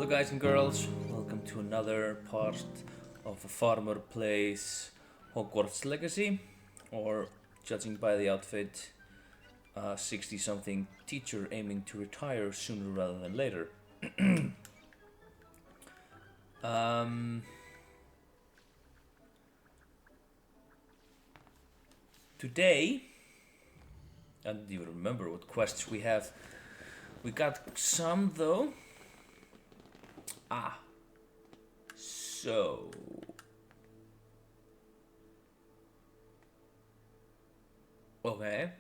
guys and girls, welcome to another part of A Farmer Plays Hogwarts Legacy, or judging by the outfit, 60-something teacher aiming to retire sooner rather than later. Today, I don't even remember what quests we have. We got some though. So okay.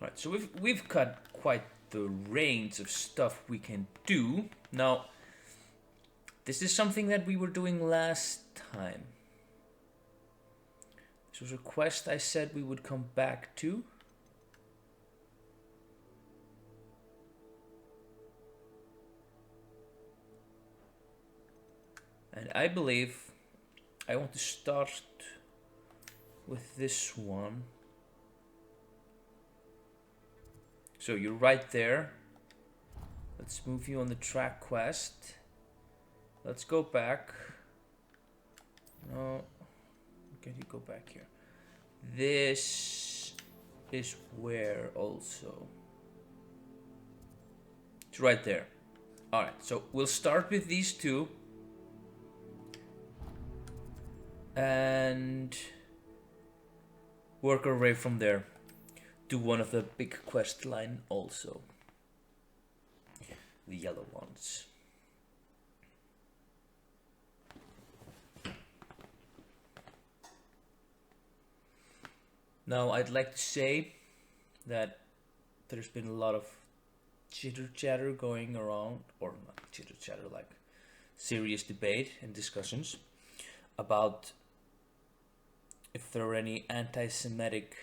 Right, so we've got quite the range of stuff we can do. Now, this is something that we were doing last time. This was a quest I said we would come back to. And I believe I want to start with this one. So you're right there. Let's move you on the track quest. Let's go back. No, can you go back here? This is where also. It's right there. Alright, so we'll start with these two. And work our way from there. Do one of the big quest line also. The yellow ones. Now I'd like to say that there's been a lot of chitter chatter going around, or not chitter chatter, like serious debate and discussions about if there are any anti-Semitic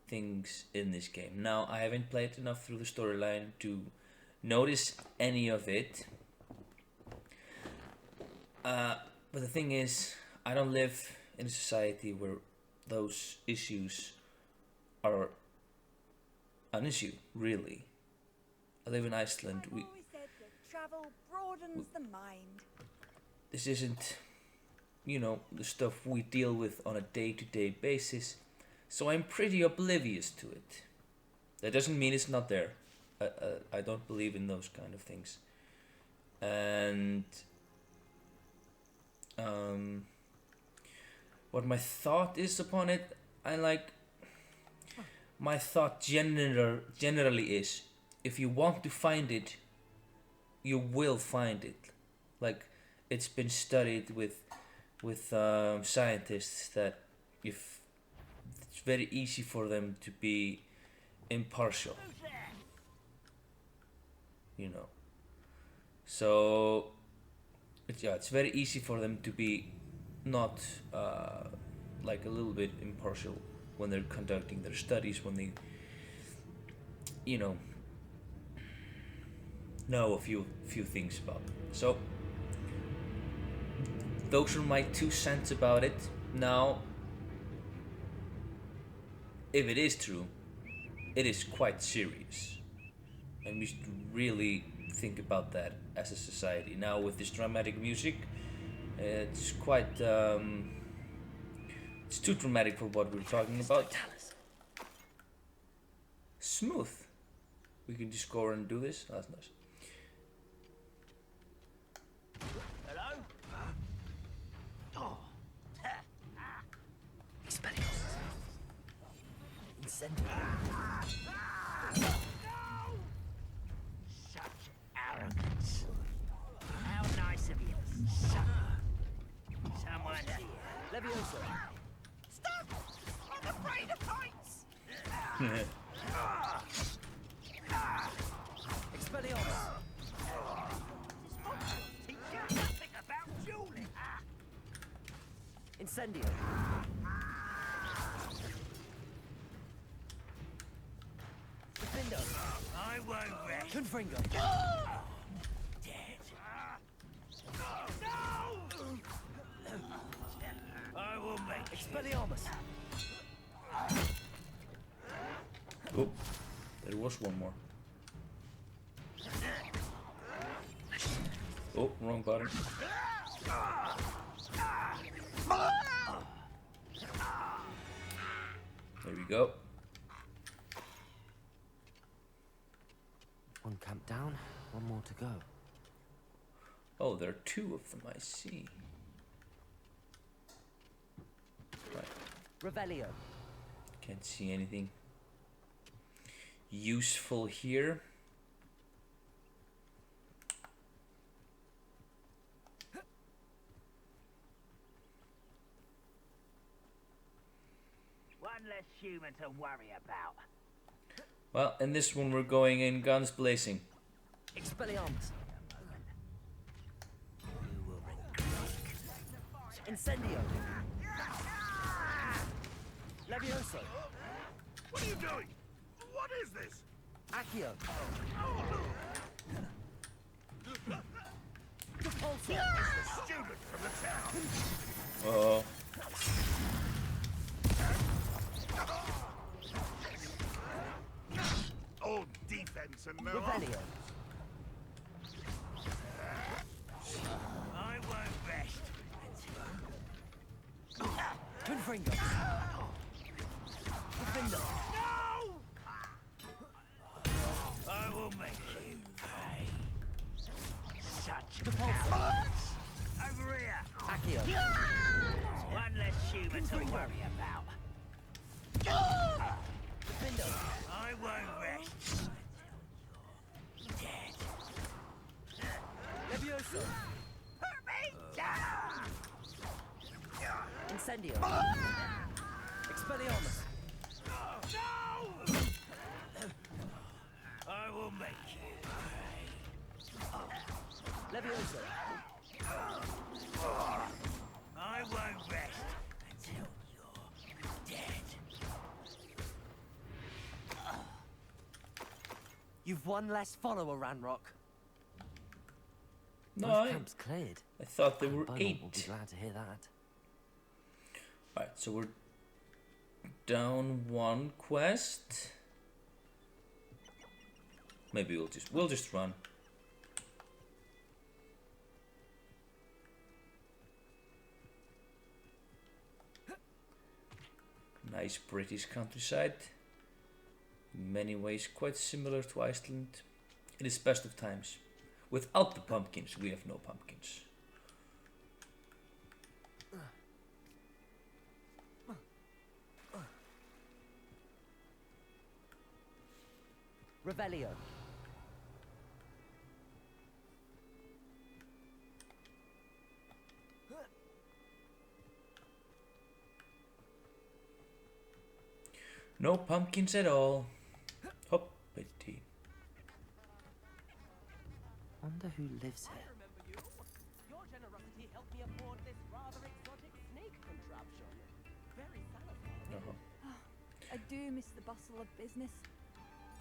things in this game. Now, I haven't played enough through the storyline to notice any of it. But the thing is, I don't live in a society where those issues are an issue, really. I live in Iceland. Travel broadens the mind. This isn't, the stuff we deal with on a day-to-day basis. So I'm pretty oblivious to it. That doesn't mean it's not there. I don't believe in those kind of things. And what my thought is upon it, my thought generally is, if you want to find it, you will find it. Like, it's been studied with scientists that if it's very easy for them to be impartial, so it's very easy for them to be not like a little bit impartial when they're conducting their studies, when they know a few things about it. So those are my 2 cents about it. Now, if it is true, it is quite serious, and we should really think about that as a society. Now, with this dramatic music, it's quite it's too dramatic for what we're talking about. Smooth. We can just go and do this. That's nice. Hello? Oh. Such arrogance. How nice of you. Someone. Leviosa. Stop! I'm afraid of heights! Expelliarmus. Teacher, nothing about dueling. Incendio. Defendo. I won't rest. Confringo. Dead. I will make Expelliarmus. Oh, there was one more. Oh, wrong button. There we go. One camp down, one more to go. Oh, there are two of them, I see. Right, Revelio. can't see anything useful here. One less human to worry about. Well, in this one we're going in guns blazing. Expelliarmus. Incendio. Levioso. What are you doing? What is this? Accio. Student from the town. Oh, Old defense and no Revelio. I won't rest. Confringo. Defendo. No! I will make you pay. Such Repulsor. over here. Accio. One less human to worry about. Defendo. I won't rest. Dead. Levioso. Hurt me! Incendio. Expelliarmus. No! I will make you pay. Levioso. I won't rest until you're dead. You've one less follower, Ranrock. no, Both I camps cleared. thought there were Beaumont will be 8. glad to hear that. Alright, so we're down one quest. Maybe we'll just run. Nice British countryside. In many ways quite similar to Iceland. It is best of times. Without the pumpkins, we have no pumpkins. Revelio. No pumpkins at all. Hoppity. Wonder who lives here. remember you. Your generosity helped me afford this rather exotic snake contraption. Very satisfying. I do miss the bustle of business.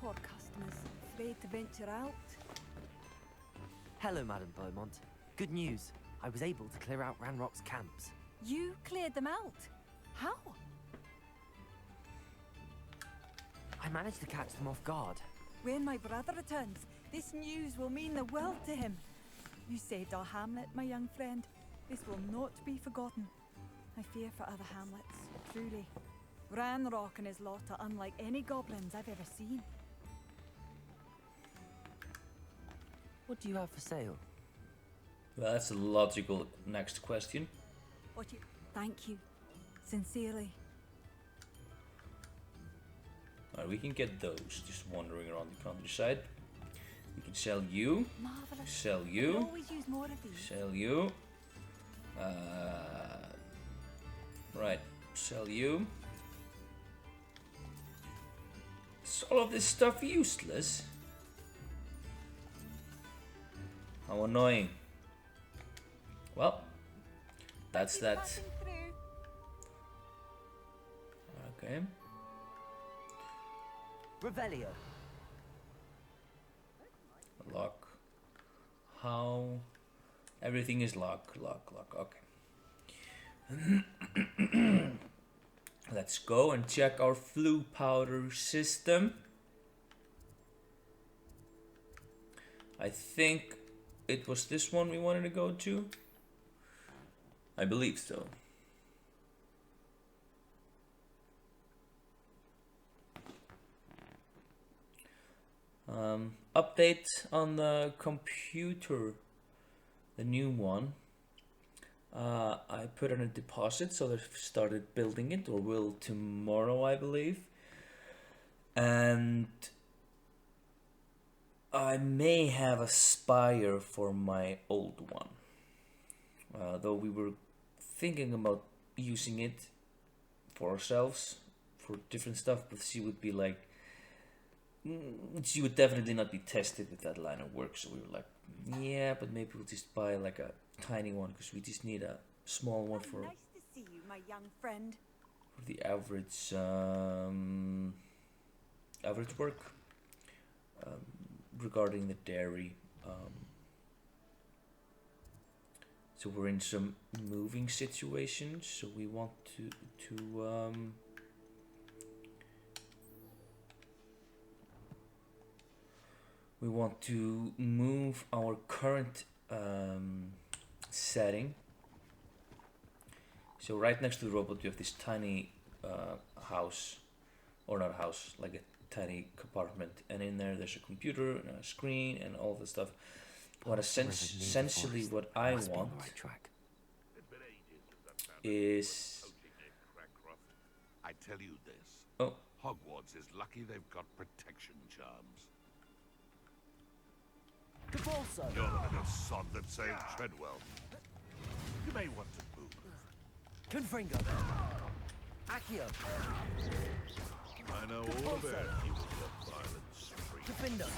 Poor customers, afraid to venture out. Hello, Madam Beaumont. Good news. I was able to clear out Ranrock's camps. You cleared them out? How? I managed to catch them off guard. When my brother returns, this news will mean the world to him. You saved our hamlet, my young friend. This will not be forgotten. I fear for other hamlets, truly. Ranrock and his lot are unlike any goblins I've ever seen. What do you have for sale? Well, that's a logical next question. What you... Thank you. Sincerely. Alright, we can get those just wandering around the countryside. We can sell you, Marvelous. sell I you, always use more of these. sell you. Right, sell you. Is all of this stuff useless? How annoying. Well, that's that. Passing through. Okay. Revelio. Lock. How? Everything is lock. Okay. Let's go and check our flue powder system. I think it was this one we wanted to go to. I believe so. Update on the computer, the new one. I put in a deposit, so they've started building it, or will tomorrow, I believe. And I may have a spire for my old one. Though we were thinking about using it for ourselves, for different stuff, but she would be like, she would definitely not be tested with that line of work. So we were like, yeah, but maybe we'll just buy like a tiny one, because we just need a small one for Nice to see you, my young friend. the average average work regarding the dairy. So we're in some moving situations, so we want to we want to move our current setting. So right next to the robot we have this tiny house, or not house, like a tiny compartment, and in there's a computer and a screen and all the stuff. What essentially what I Must be on want the right track. is I tell you this. oh Hogwarts is lucky they've got protection charms. Cabalso! You're the little sod that saved Treadwell. You may want to move. Confringo! Accio! I know all about you and your violent streak. Defendo!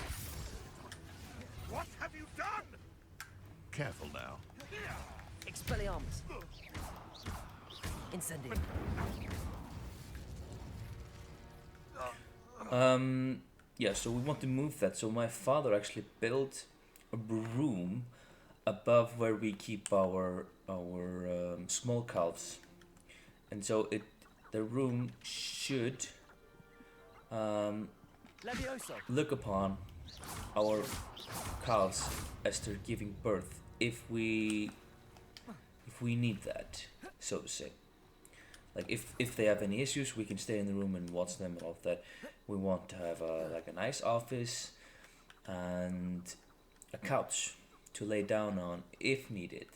What have you done? Careful now. Expelliarmus! Incendio! yeah, so we want to move that. So my father actually built a room above where we keep our small calves, and so the room should Levioso! look upon our cows as they're giving birth, if we need that, so to say. Like if they have any issues, we can stay in the room and watch them and all of that. We want to have like a nice office and a couch to lay down on if needed.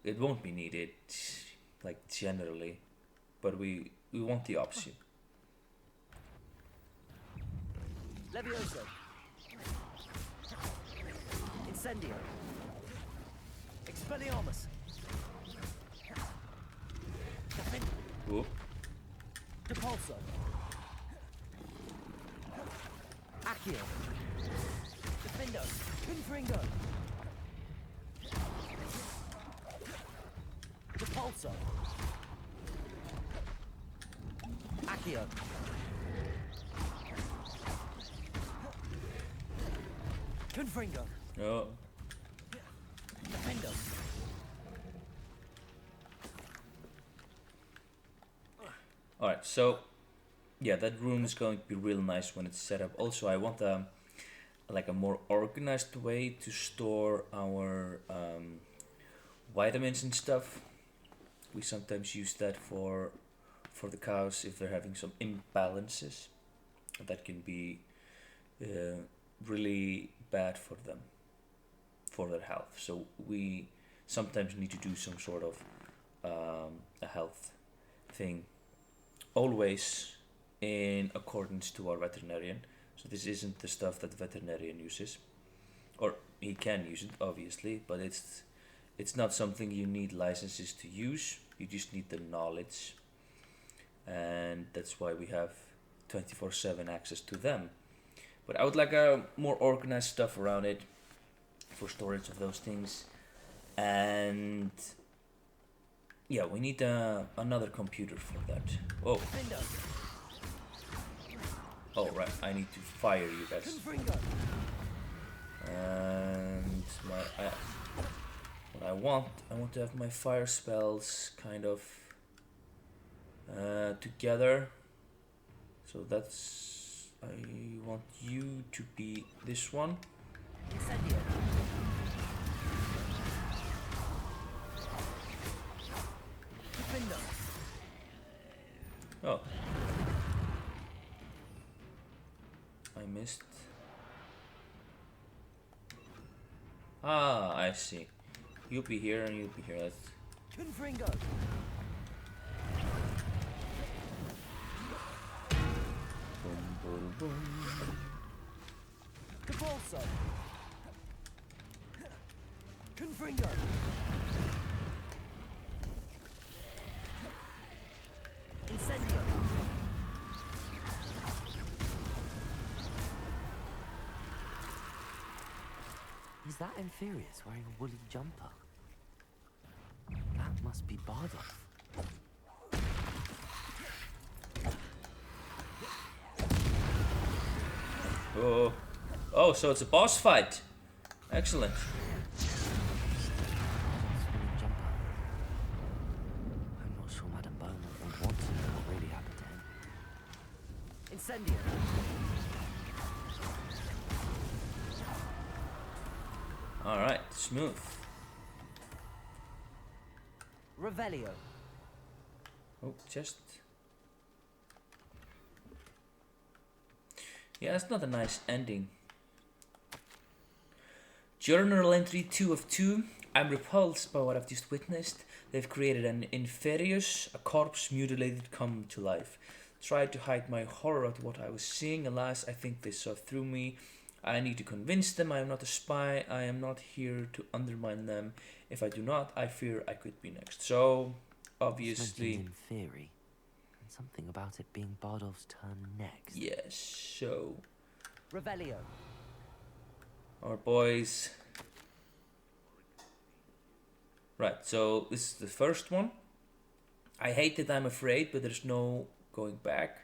It won't be needed, like generally, but we want the option. Levioso! Incendio! Expelliarmus! Whoop. Depulso! Accio! Defendo! Confringo! Depulso! Accio! Confringo! Oh. Defendo! Alright, so yeah, that room is going to be real nice when it's set up. Also, I want a more organized way to store our vitamins and stuff. We sometimes use that for the cows if they're having some imbalances. That can be really bad for them, for their health. So we sometimes need to do some sort of a health thing, always in accordance to our veterinarian. So this isn't the stuff that the veterinarian uses, or he can use it obviously, but it's not something you need licenses to use. You just need the knowledge, and that's why we have 24/7 access to them. But I would like a more organized stuff around it for storage of those things, and yeah, we need another computer for that. Oh, Defendo! oh right, I need to fire you guys. Confringo! And what I want to have my fire spells kind of together. So that's, I want you to be this one. Incendio. Defender. Oh, I missed. Ah, I see. You'll be here and you'll be here. That's Confringo. boom, boom, boom. Capulso. Confringo. Incendio. Is that Inferius wearing a woolly jumper? That must be Bardolph. Oh, oh, so it's a boss fight. Excellent. Bardolph's woolly jumper. I'm not sure Madame Beaumont would want to know what really happened to him. Incendio. All right, smooth. Revelio. Oh, just. Yeah, that's not a nice ending. Journal entry 2 of 2. I'm repulsed by what I've just witnessed. They've created an Inferius, a corpse mutilated come to life. Tried to hide my horror at what I was seeing. Alas, I think they saw through me. I need to convince them I am not a spy. I am not here to undermine them. If I do not, I fear I could be next. So, obviously, In theory, and something about it being Bardolph's turn next. yes. So, Revelio. our boys. Right, so this is the first one. I hate that I'm afraid, but there's no going back.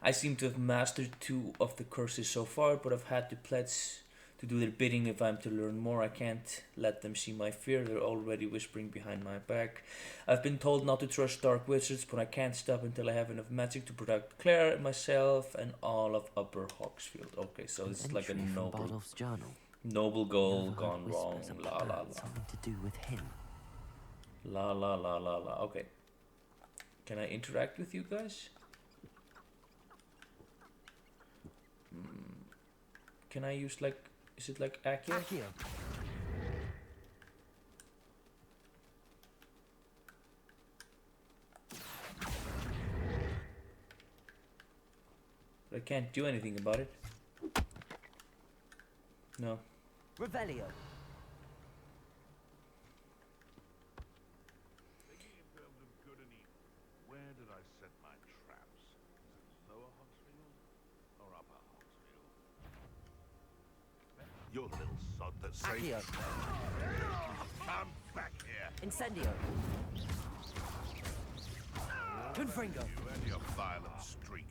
I seem to have mastered 2 of the curses so far, but I've had to pledge to do their bidding if I'm to learn more. I can't let them see my fear. They're already whispering behind my back. I've been told not to trust dark wizards, but I can't stop until I have enough magic to protect Claire, myself, and all of Upper Hawksfield. Okay, so this is like a Entry from noble Bardolph's journal. goal Overheard gone wrong. whispers of La a la plan, la. something to do with him. La la la la la. Okay. Can I interact with you guys? Can I use like, is it like Accio? Accio. I can't do anything about it. No. Revelio. Thinking in terms of good and evil, where did I set my traps? Is it Lower Hogsfield or Upper Hogsfield? You're the little sod that Accio. saved. Come back here, Incendio. Confringo. you and your violent streak.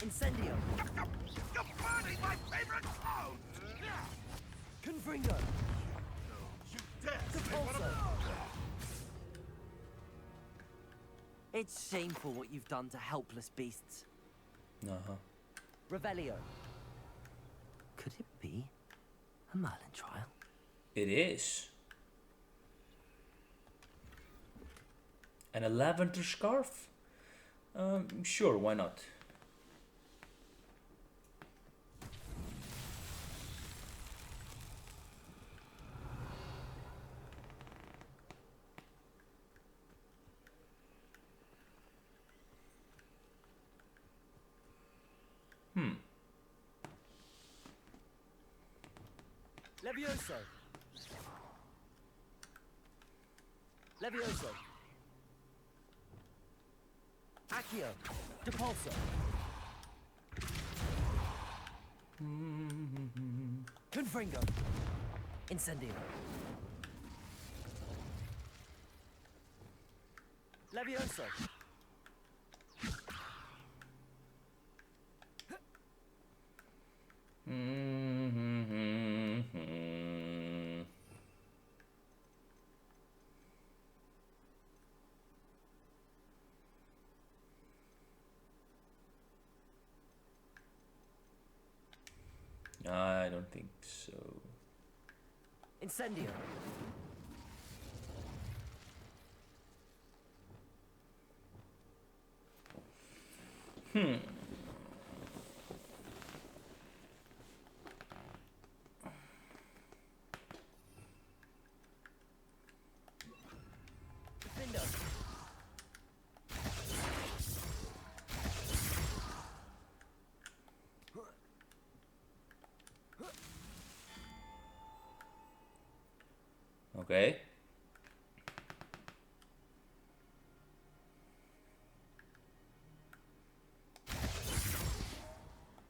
Incendio. You're burning my favorite clothes! Confringo. You dare say one of Capulso. them? It's shameful what you've done to helpless beasts. Uh-huh. Revelio. Could it be a Merlin trial? It is. And a lavender scarf? Sure, why not? Levioso. Levioso. Accio. Depulso. Confringo. Incendio. Levioso. I don't think so. Incendio. Defender. Okay.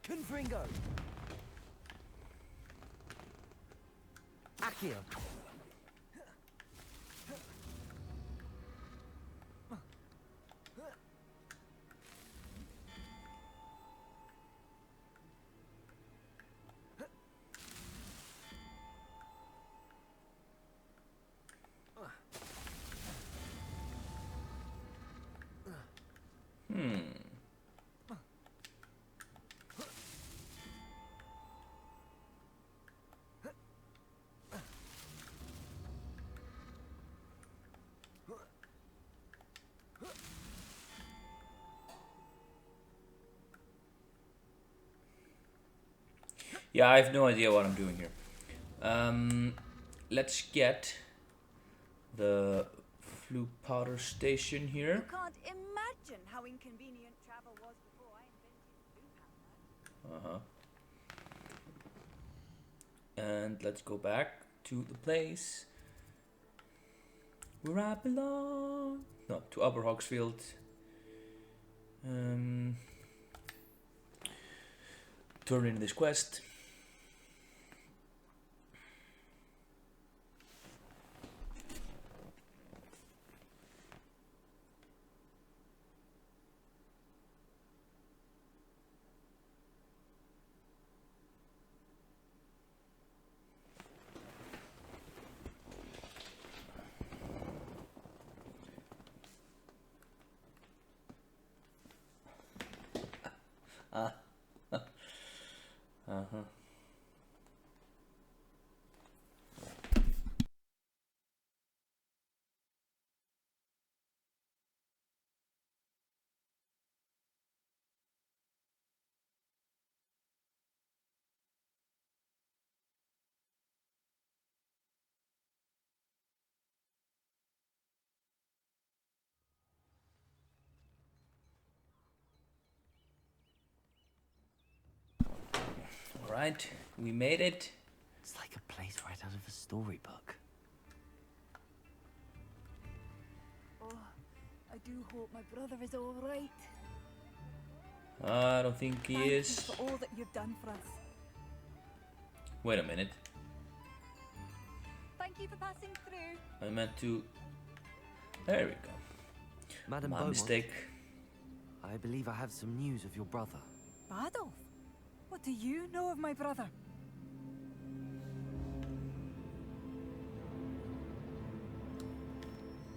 Confringo. Accio. Yeah, I have no idea what I'm doing here. Let's get the flue powder station here. You can't imagine how inconvenient travel was before I invented blue hammer. And let's go back to the place where I belong. No, to Upper Hogsfield. Turn in this quest. Alright, we made it. It's like a place right out of a storybook. Oh, I do hope my brother is all right. I don't think he Thank you is. for all that you've done for us. Wait a minute. Thank you for passing through. I meant to. There we go. Madam My Beaumont, mistake. I believe I have some news of your brother. Badolf, what do you know of my brother?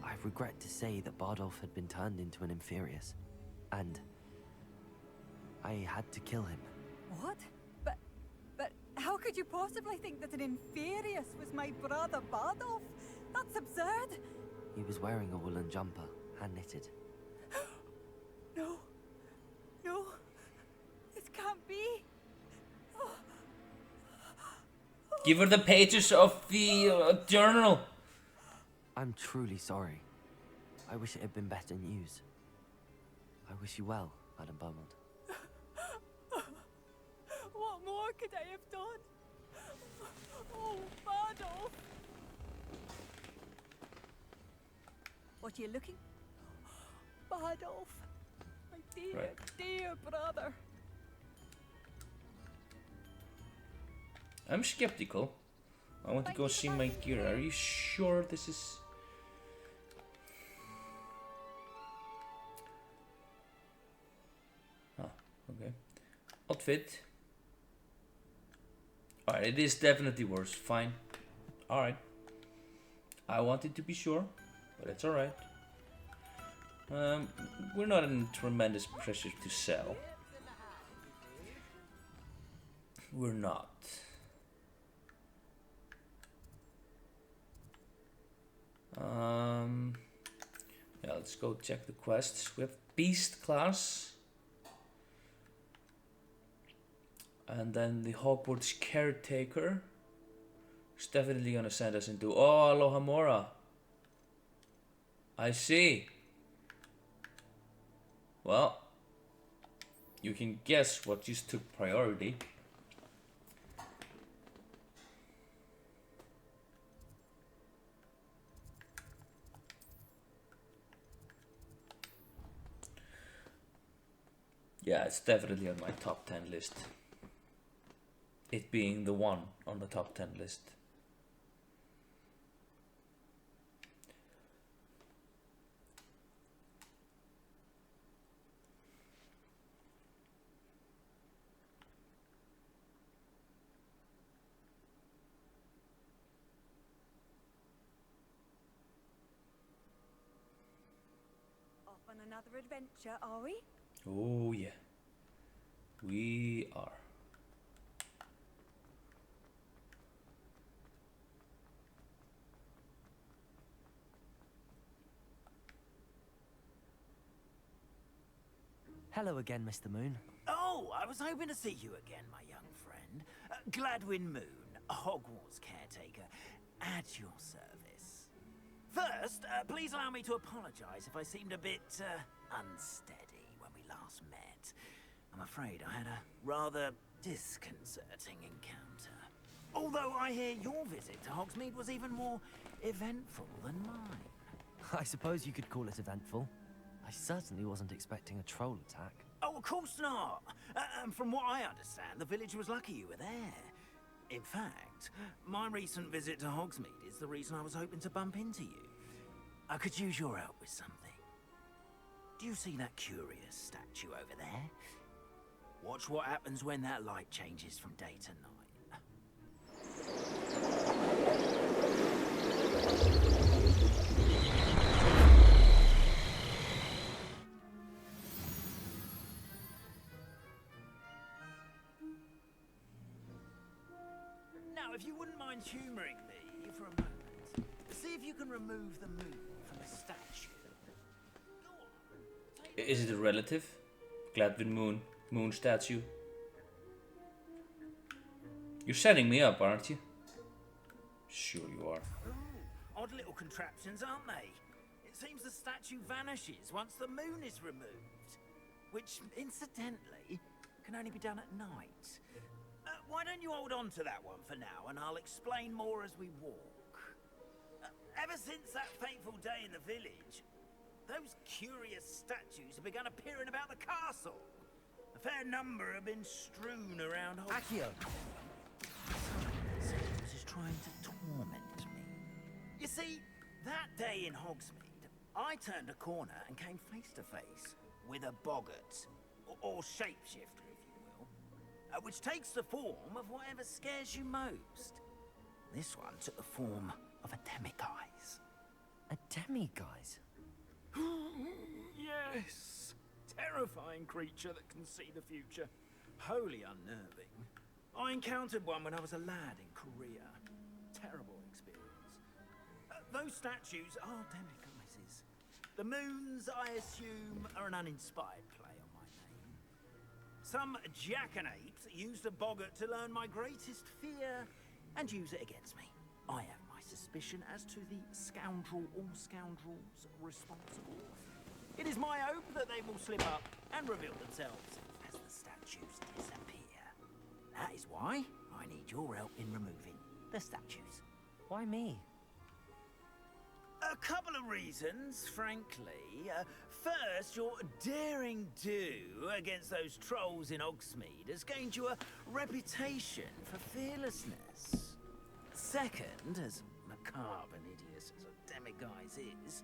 I regret to say that Bardolph had been turned into an Inferius, and I had to kill him. What? But how could you possibly think that an Inferius was my brother Badolf? That's absurd. He was wearing a woolen jumper, hand-knitted. No. No. This can't be. Give her the pages of the journal. I'm truly sorry. I wish it had been better news. I wish you well, Madam Beaumont. What more could I have done? Oh, Badolf. What are you looking? Badolf. My dear, Right. dear brother. I'm skeptical. I want to go see my gear. Are you sure this is... Ah, okay. Outfit. Alright, it is definitely worse. Fine. Alright. I wanted to be sure, but it's alright. We're not in tremendous pressure to sell. we're not. Yeah, let's go check the quests. We have Beast class. And then the Hogwarts Caretaker. It's definitely gonna send us into... Oh, Aloha Mora. I see. Well, you can guess what just took priority. Yeah, it's definitely on my top 10 list. It being the one on the top 10 list. Off on another adventure, are we? Oh yeah, we are. Hello again, Mr. Moon. Oh, I was hoping to see you again, my young friend. Gladwin Moon, Hogwarts caretaker, at your service. First, please allow me to apologize if I seemed a bit unsteady when we last met. I'm afraid I had a rather disconcerting encounter. Although I hear your visit to Hogsmeade was even more eventful than mine. I suppose you could call it eventful. I certainly wasn't expecting a troll attack. Oh, of course not. From what I understand, the village was lucky you were there. In fact, my recent visit to Hogsmeade is the reason I was hoping to bump into you. I could use your help with something. Do you see that curious statue over there? Watch what happens when that light changes from day to night. Now, if you wouldn't mind humouring me for a moment, see if you can remove the moon from the statue. Go on. Take Is it a relative? Gladwin Moon statue? You're setting me up, aren't you? Sure you are. Ooh, odd little contraptions, aren't they? It seems the statue vanishes once the moon is removed. Which, incidentally, can only be done at night. Why don't you hold on to that one for now, and I'll explain more as we walk. Ever since that fateful day in the village, those curious statues have begun appearing about the castle. A fair number have been strewn around Accio! Someone is trying to torment me. You see, that day in Hogsmeade, I turned a corner and came face to face with a boggart, or shapeshifter, if you will, which takes the form of whatever scares you most. This one took the form of a demiguise. A demiguise? Yes! Terrifying creature that can see the future. Wholly unnerving. I encountered one when I was a lad in Korea. Terrible experience. Those statues are demiguises. The moons, I assume, are an uninspired play on my name. Some jackanapes used a boggart to learn my greatest fear and use it against me. I have my suspicion as to the scoundrel or scoundrels responsible. It is my hope that they will slip up and reveal themselves as the statues disappear. That is why I need your help in removing the statues. Why me? A couple of reasons, frankly. First, your daring do against those trolls in Hogsmeade has gained you a reputation for fearlessness. Second, as macabre and hideous as a demiguise is,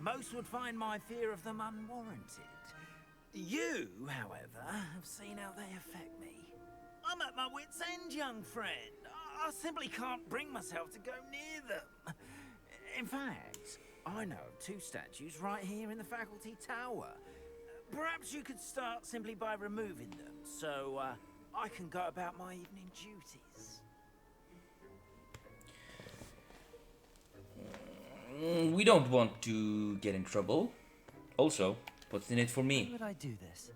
most would find my fear of them unwarranted. You, however, have seen how they affect me. I'm at my wit's end, young friend. I simply can't bring myself to go near them. In fact, I know of two statues right here in the faculty tower. Perhaps you could start simply by removing them, so I can go about my evening duties. We don't want to get in trouble. Also, what's in it for Why me? would I do this?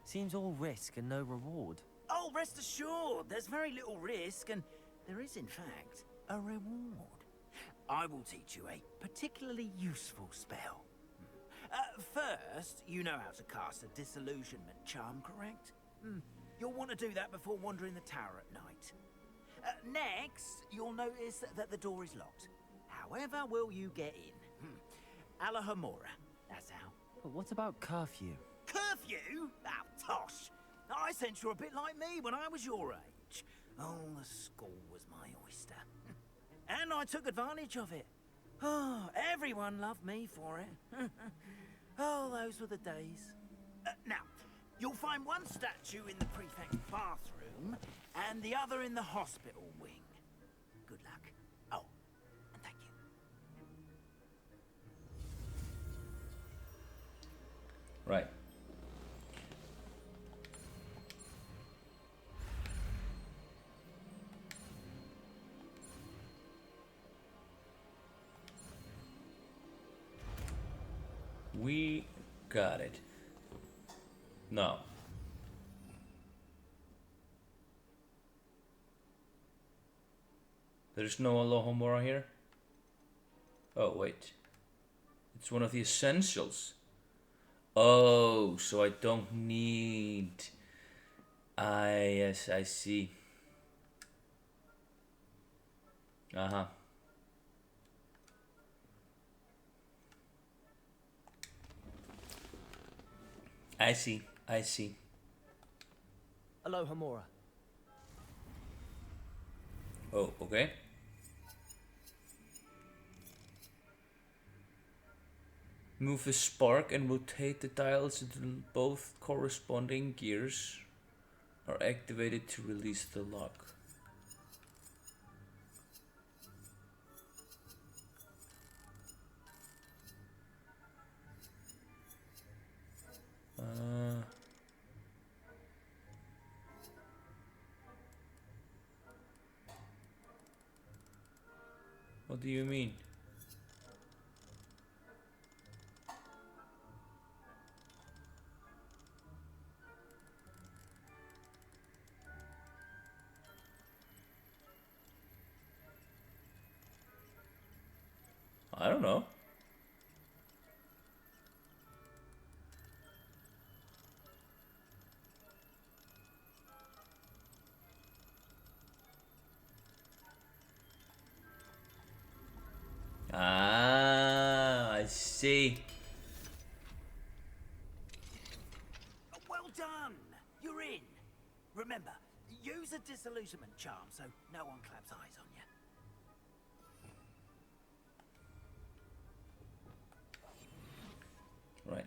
Seems all risk and no reward. Oh, rest assured, there's very little risk, and there is, in fact, a reward. I will teach you a particularly useful spell. First, you know how to cast a disillusionment charm, correct? You'll want to do that before wandering the tower at night. Next, you'll notice that the door is locked. However will you get in? Alahomora, that's how. But what about curfew? Curfew? Oh, tosh. I sense you're a bit like me when I was your age. Oh, the school was my oyster. And I took advantage of it. Oh, everyone loved me for it. Oh, those were the days. Now, you'll find one statue in the prefect's bathroom and the other in the hospital wing. Good luck. Oh, and thank you. Right. We got it. No. There's no Alohomora here? Oh, wait. It's one of the essentials. Oh, so I don't need... yes, I see. Uh-huh. I see, I see. Alohomora. Oh, okay. Move the spark and rotate the dials until both corresponding gears are activated to release the lock. What do you mean? I don't know. Ah, I see. Well done! You're in. Remember, use a disillusionment charm so no one claps eyes on you. Right.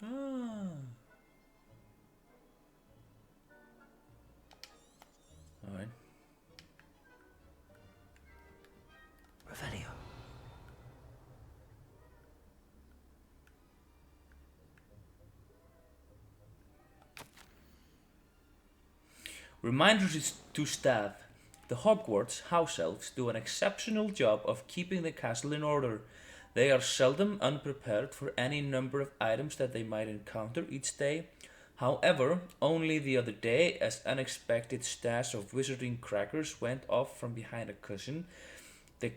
Ah. All right. Revelio. Reminders to staff. The Hogwarts house elves do an exceptional job of keeping the castle in order. They are seldom unprepared for any number of items that they might encounter each day. However, only the other day, as unexpected stash of wizarding crackers went off from behind a cushion, the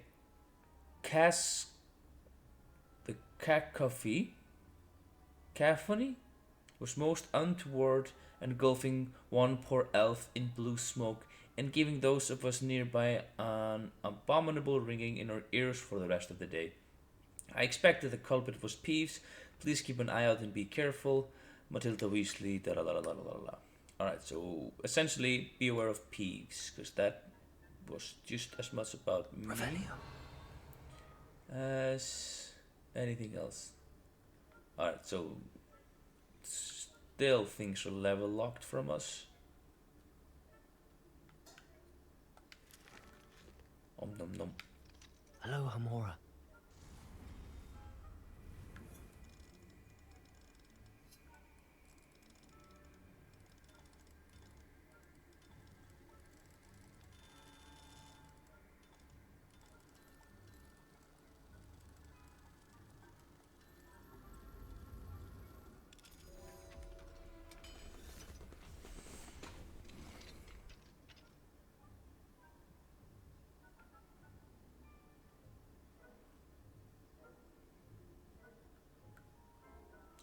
the cacophony was most untoward, engulfing one poor elf in blue smoke and giving those of us nearby an abominable ringing in our ears for the rest of the day. I expect that the culprit was Peeves. Please keep an eye out and be careful. Matilda Weasley, da la la la la la la. Alright, so essentially be aware of Peeves, because that was just as much about me Revelio. as anything else. Alright, so still things are level locked from us. Om nom nom. Hello, Hamora.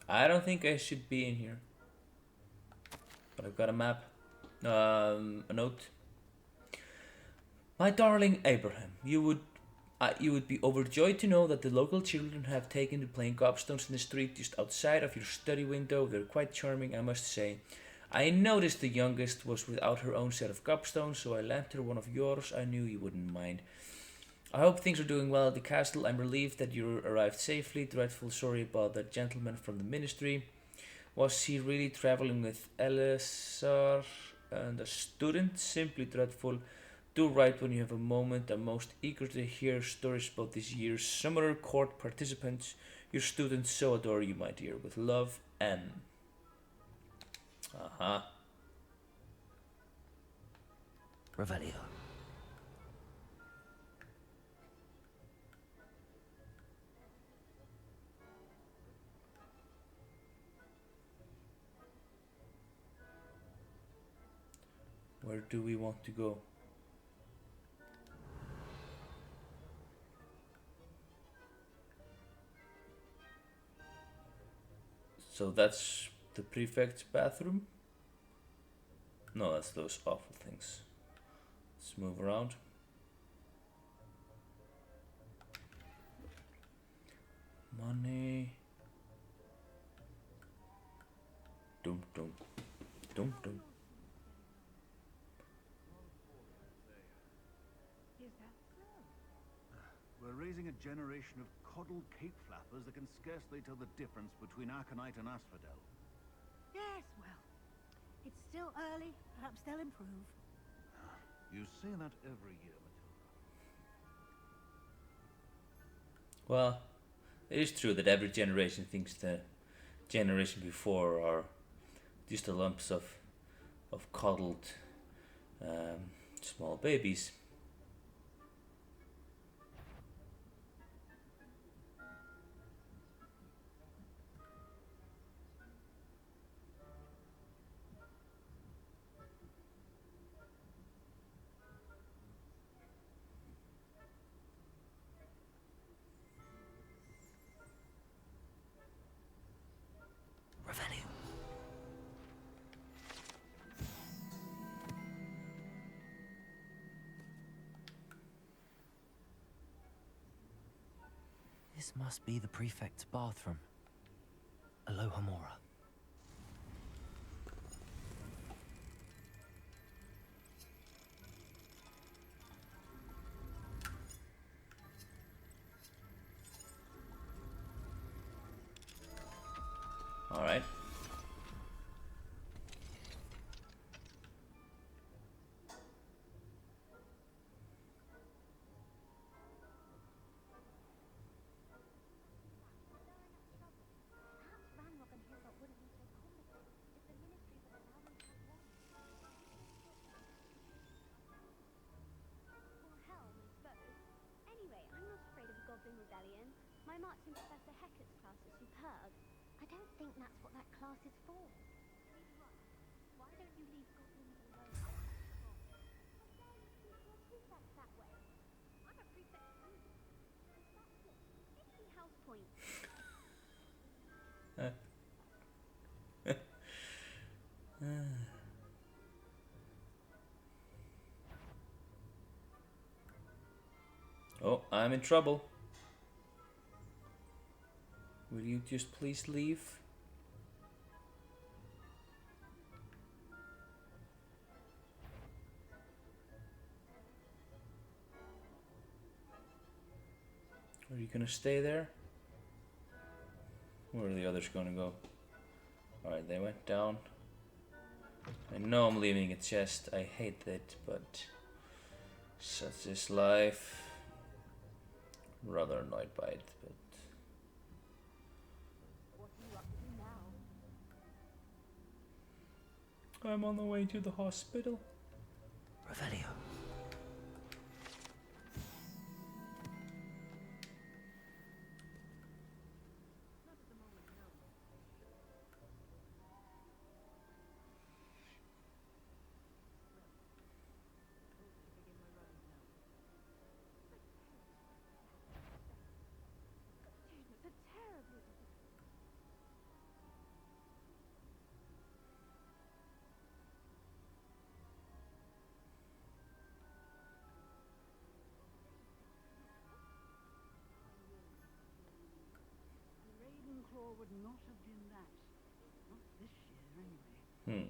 I don't think I should be in here. But I've got a map. A note. My darling Abraham, you would be overjoyed to know that the local children have taken to playing gobstones in the street just outside of your study window. They're quite charming, I must say. I noticed the youngest was without her own set of gobstones, so I lent her one of yours. I knew you wouldn't mind. I hope things are doing well at the castle. I'm relieved that you arrived safely. Dreadful sorry about that gentleman from the ministry. Was he really traveling with Eleazar and a student? Simply dreadful. Do write when you have a moment. I'm most eager to hear stories about this year's summer court participants. Your students so adore you, my dear. With love, N. Aha. Revelio. Where do we want to go? So that's the prefect's bathroom? No, that's those awful things. Let's move around. Money. Dum dum. Dum dum. We're raising a generation of coddled cape flappers that can scarcely tell the difference between aconite and asphodel. Yes, well, it's still early. Perhaps they'll improve. You say that every year, Matilda. Well, it is true that every generation thinks the generation before are just the lumps of coddled small babies. Revelio. This must be the prefect's bathroom. Aloha Mora. All right. Anyway, I'm not afraid of a goblin rebellion. My marching Professor Hecat's class is superb. I don't think that's what that class is for. Why don't you leave goblins alone? Prefect's that way. I'm a prefect too. That's it. Italy House Point. Oh, I'm in trouble. Will you just please leave? Are you gonna stay there? Where are the others gonna go? Alright, they went down. I know I'm leaving a chest. I hate that, but Such is life. Rather annoyed by it, but What are you up to now? I'm on the way to the hospital. Revelio. Students are terribly Ravenclaw would not have been that. Not this year, anyway.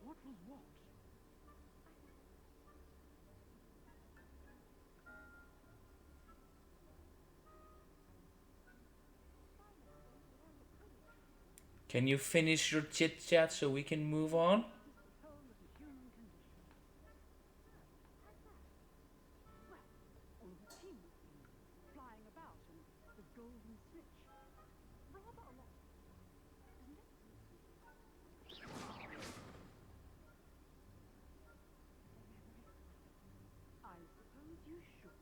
What was what? Can you finish your chit chat so we can move on? Soul was a human condition. Well, on the team, flying about and the golden snitch. Rather a lot. Isn't it? I suppose you should.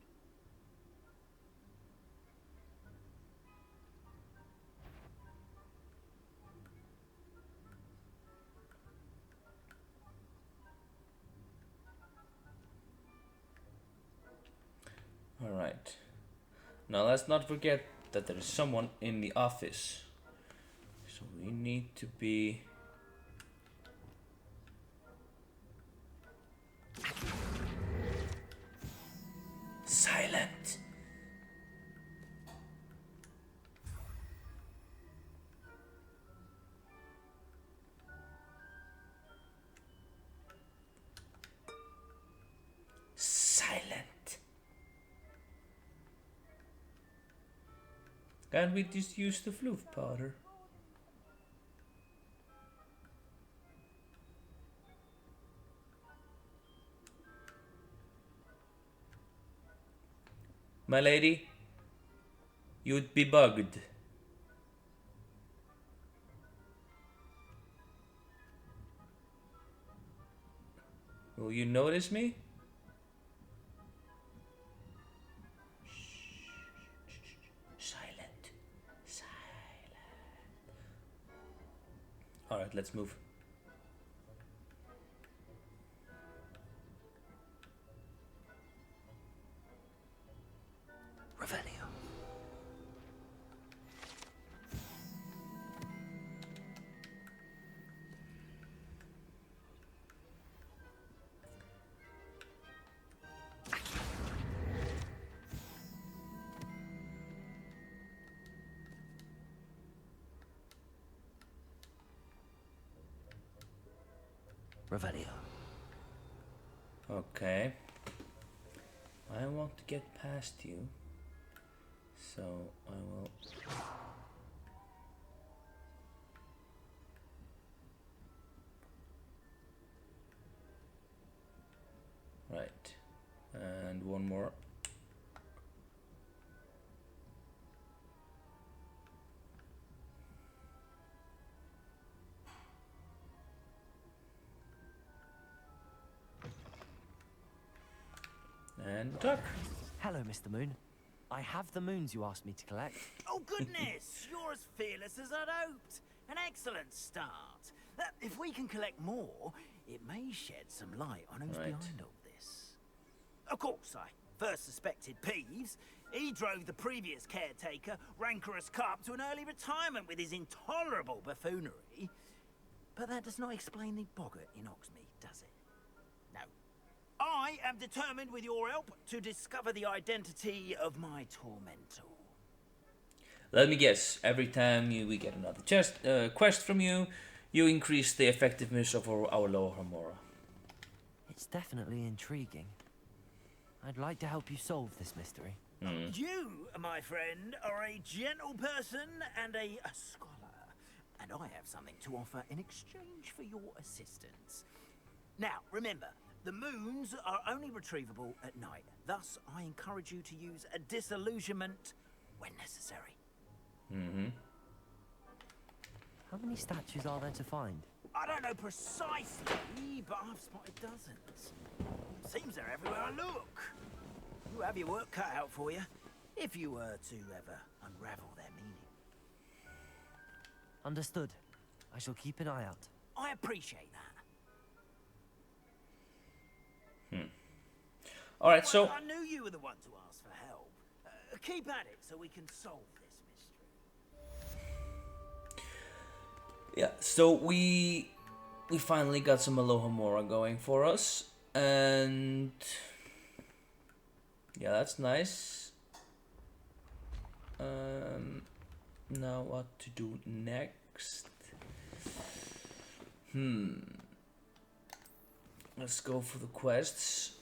Alright. Now let's not forget that there is someone in the office. So we need to be... silent. Silent. Can't we just use the floof powder? My lady, you'd be bugged. Will you notice me? Silent. Silent. Alright, let's move. Revelio. Revelio. Okay. I want to get past you. So I will... Right. And one more. And duck. Hello, Mr. Moon. I have the moons you asked me to collect. Oh, goodness! You're as fearless as I'd hoped. An excellent start. If we can collect more, it may shed some light on who's Right. behind all this. Of course, I first suspected Peeves. He drove the previous caretaker, Rancorous Carp, to an early retirement with his intolerable buffoonery. But that does not explain the boggart in Oxmead, does it? No. I am determined, with your help, to discover the identity of my tormentor. Let me guess. Every time we get another quest from you, you increase the effectiveness of our lower Hamora. It's definitely intriguing. I'd like to help you solve this mystery. You, my friend, are a gentle person and a scholar. And I have something to offer in exchange for your assistance. Now, remember, the moons are only retrievable at night. Thus, I encourage you to use a disillusionment when necessary. Mm-hmm. How many statues are there to find? I don't know precisely, but I've spotted dozens. Seems they're everywhere I look. You have your work cut out for you, if you were to ever unravel their meaning. Understood. I shall keep an eye out. I appreciate that. All right, so Well, I knew you were the one to ask for help. Keep at it so we can solve this mystery. yeah, so we finally got some Alohomora going for us, and yeah, that's nice. Now what to do next? Let's go for the quests.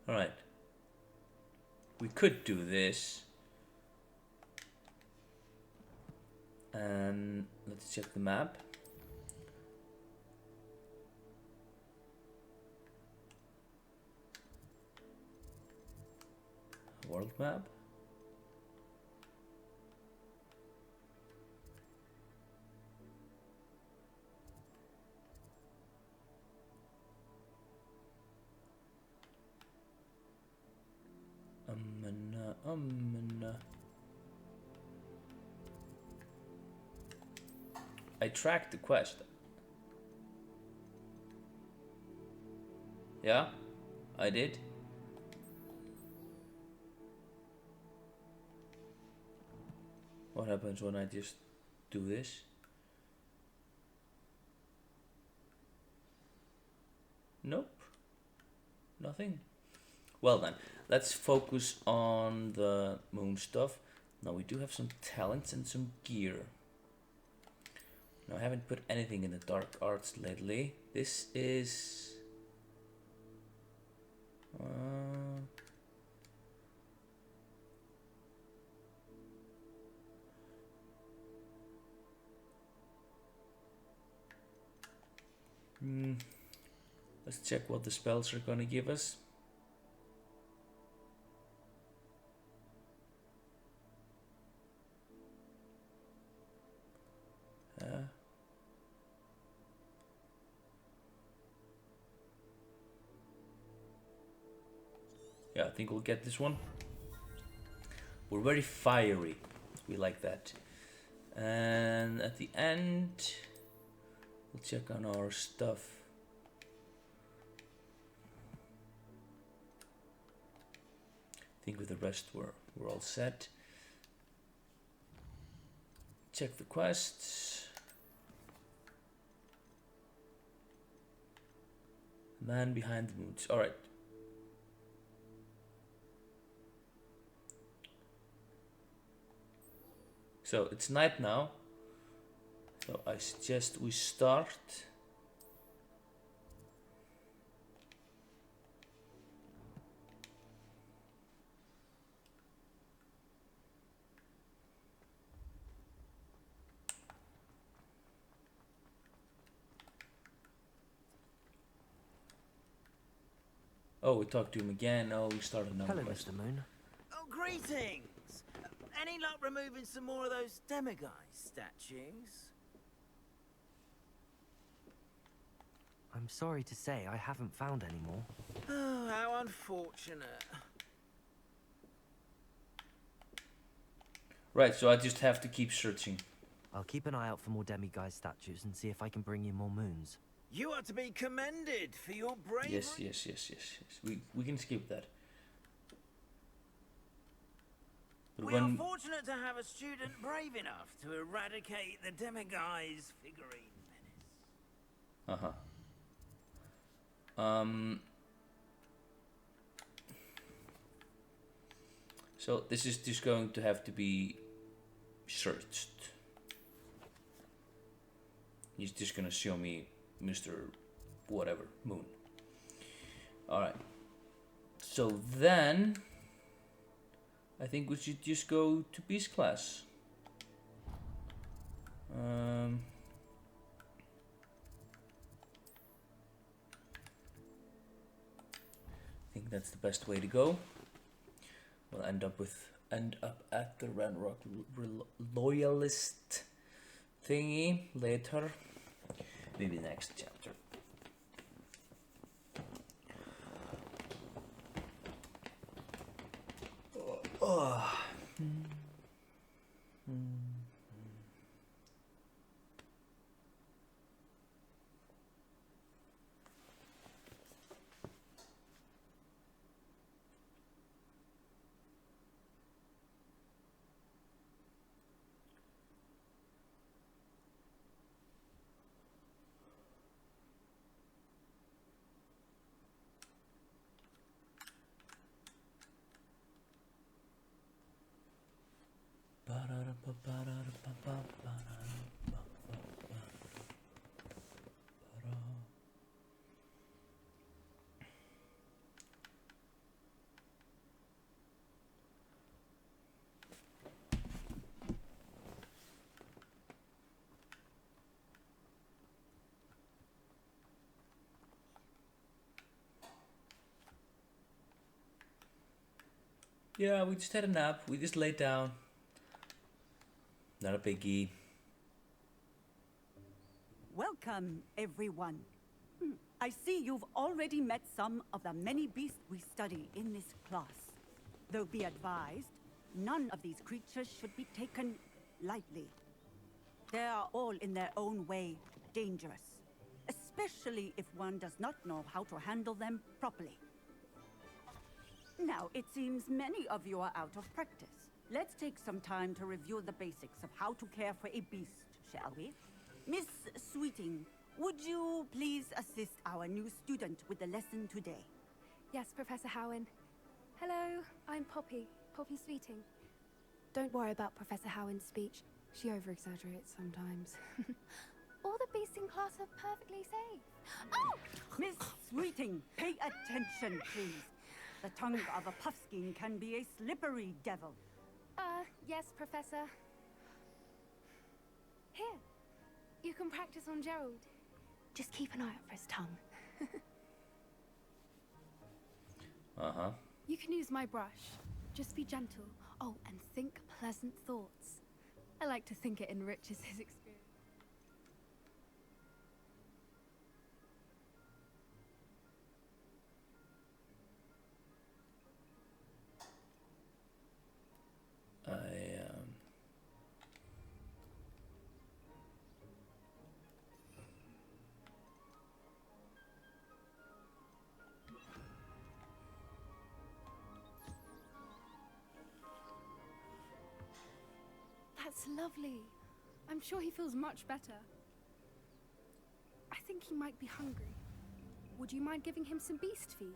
All right. We could do this. And let's check the map. World map. I tracked the quest. Yeah, I did. What happens when I just do this? Nope. Nothing. Well then, let's focus on the moon stuff. Now we do have some talents and some gear. Now I haven't put anything in the dark arts lately. This is... let's check what the spells are gonna give us. Yeah, I think we'll get this one. We're very fiery. We like that. And at the end, we'll check on our stuff. I think with the rest we're all set. Check the quests. Man behind the moons. Alright. So it's night now. So I suggest we start. Oh, we talked to him again. Oh, we started another Hello, quest. Mr. Moon. Oh, greetings! Any luck removing some more of those demiguise statues? I'm sorry to say I haven't found any more. Oh, how unfortunate. Right, so I just have to keep searching. I'll keep an eye out for more demiguise statues and see if I can bring you more moons. You are to be commended for your bravery. Yes. We can skip that. But We are fortunate to have a student brave enough to eradicate the demiguise figurine menace. Um, so this is just going to have to be searched. He's just gonna show me Mr. Whatever, Moon. Alright. So then I think we should just go to Beast class. I think that's the best way to go. We'll end up at the Ranrock Loyalist thingy later. Maybe next chapter. Yeah, we just had a nap. We just laid down. Not a biggie. Welcome, everyone. I see you've already met some of the many beasts we study in this class. Though be advised, none of these creatures should be taken lightly. They are all in their own way dangerous, especially if one does not know how to handle them properly. Now, it seems many of you are out of practice. Let's take some time to review the basics of how to care for a beast, shall we? Miss Sweeting, would you please assist our new student with the lesson today? Yes, Professor Howen. Hello, I'm Poppy Sweeting. Don't worry about Professor Howen's speech. She over-exaggerates sometimes. All the beasts in class are perfectly safe. Oh! Miss Sweeting, pay attention, please. The tongue of a puffskein can be a slippery devil. Yes, Professor. Here, you can practice on Gerald. Just keep an eye out for his tongue. Uh-huh. You can use my brush. Just be gentle. Oh, and think pleasant thoughts. I like to think it enriches his experience. That's lovely. I'm sure he feels much better. I think he might be hungry. Would you mind giving him some beast feed?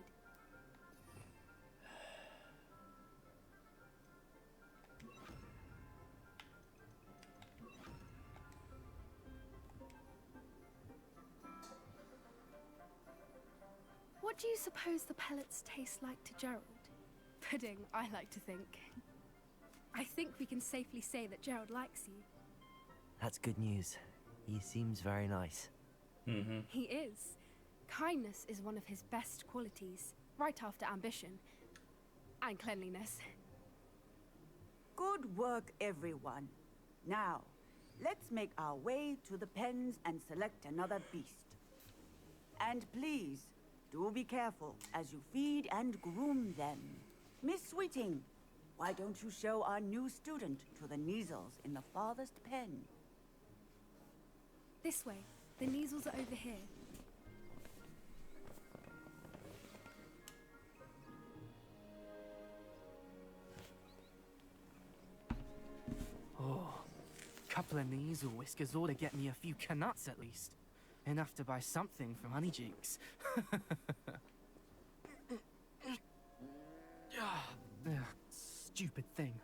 What do you suppose the pellets taste like to Gerald? Pudding, I like to think. I think we can safely say that Gerald likes you. That's good news. He seems very nice. Mm-hmm. He is. Kindness is one of his best qualities, right after ambition. And cleanliness. Good work, everyone. Now, let's make our way to the pens and select another beast. And please, do be careful as you feed and groom them. Miss Sweeting, why don't you show our new student to the Neasels in the farthest pen? This way. The Neasels are over here. Oh, couple of Neasel whiskers ought to get me a few canuts at least. Enough to buy something from Honeyjukes. Stupid thing.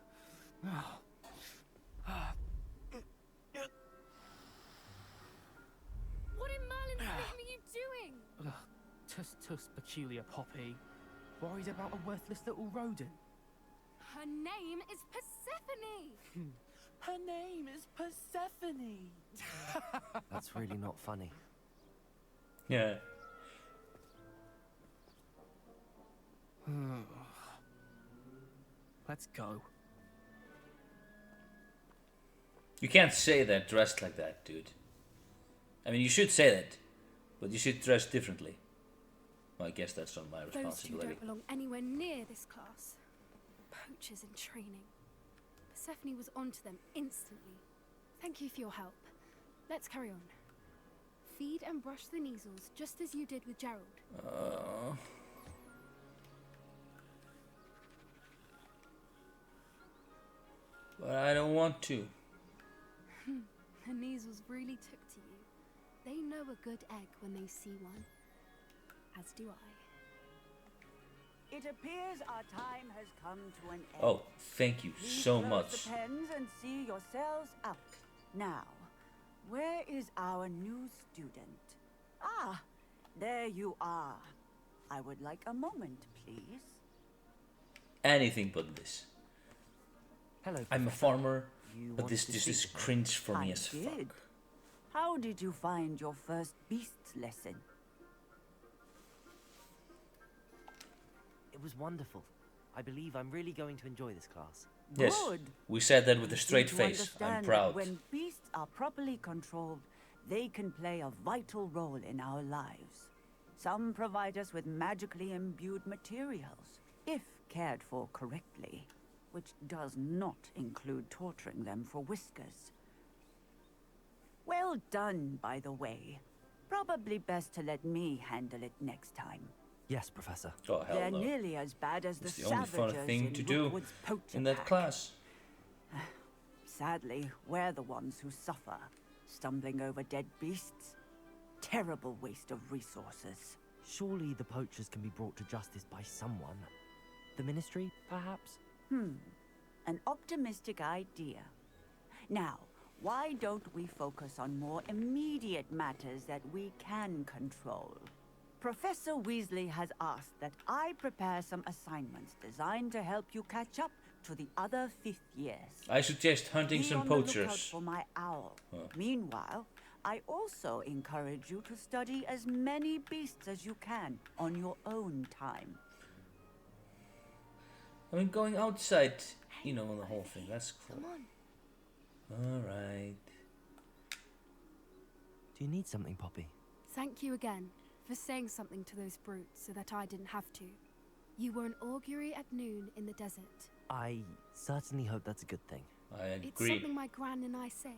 What in Merlin's name are you doing? Tuss, peculiar Poppy. Worried about a worthless little rodent. Her name is Persephone! Her name is Persephone! That's really not funny. Yeah. Let's go. You can't say that dressed like that, dude. I mean, you should say that, but you should dress differently. Well, I guess that's not my Those two responsibility. don't belong anywhere near this class. Poachers in training. Persephone was onto them instantly. Thank you for your help. Let's carry on. Feed and brush the measles, just as you did with Gerald. But I don't want to. The measles really took to you. They know a good egg when they see one. As do I. It appears our time has come to an end. Oh, thank you Please so close much. the pens and see yourselves out. Now, where is our new student? Ah, there you are. I would like a moment, please. Anything but this. Hello, I'm a Professor. farmer, You but wanted this to just speak is to me? cringe for me I as did. fuck. How did you find your first beasts lesson? It was wonderful. I believe I'm really going to enjoy this class. Yes, Good. we said that with a You straight seem to face. I'm understand proud. that when beasts are properly controlled, they can play a vital role in our lives. Some provide us with magically imbued materials, if cared for correctly, which does not include torturing them for whiskers. Well done, by the way. Probably best to let me handle it next time. Yes, Professor. Oh, hell They're no. nearly as bad as It's the the only fun savages thing in to do Rookwood's poacher in that pack. class. Sadly, we're the ones who suffer, stumbling over dead beasts. Terrible waste of resources. Surely the poachers can be brought to justice by someone. The Ministry, perhaps? An optimistic idea. Now, why don't we focus on more immediate matters that we can control? Professor Weasley has asked that I prepare some assignments designed to help you catch up to the other 5th years. I suggest hunting Be some on the lookout poachers. for my owl. Oh. Meanwhile, I also encourage you to study as many beasts as you can on your own time. I mean, going outside, you know, on the whole thing, that's cool. Come on. Alright. Do you need something, Poppy? Thank you again for saying something to those brutes so that I didn't have to. You were an augury at noon in the desert. I certainly hope that's a good thing. I It's agree. something my gran and I say.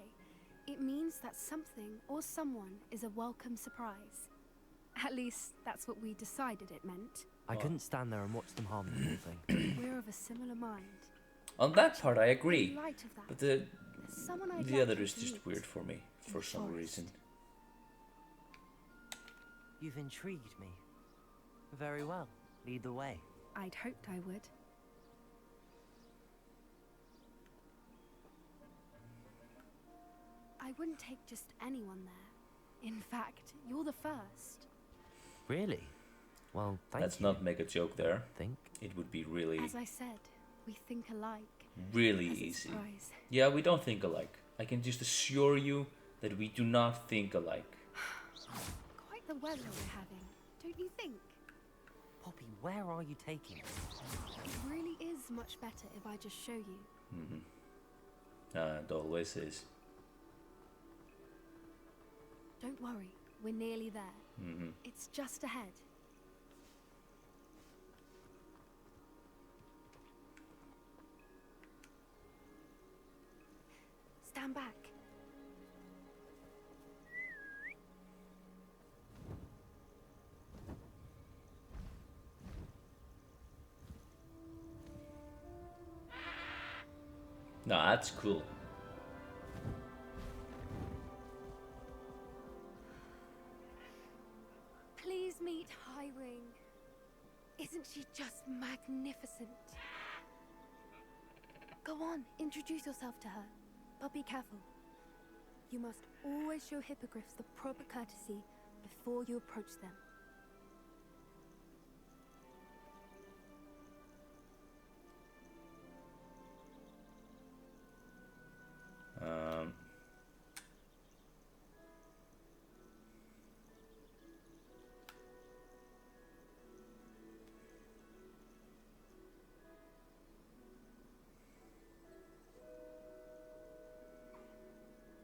It means that something or someone is a welcome surprise. At least, that's what we decided it meant. I couldn't stand there and watch them harm the poor thing. We're of a similar mind. On that part, I agree. In light of that, But there's someone I'd the like other you is to just meet. weird for me, in for the some forest. reason. You've intrigued me. Very well. Lead the way. I'd hoped I would. I wouldn't take just anyone there. In fact, you're the first. Really? Well, thank Let's you. not make a joke there. Think? It would be really, As I said, we think alike. really As a easy. surprise. Yeah, we don't think alike. I can just assure you that we do not think alike. Quite the weather we're having, don't you think? Poppy, where are you taking us? It really is much better if I just show you. It always is. Don't worry, we're nearly there. It's just ahead. Stand back. No, that's cool. Isn't she just magnificent? Go on, introduce yourself to her. But be careful. You must always show hippogriffs the proper courtesy before you approach them.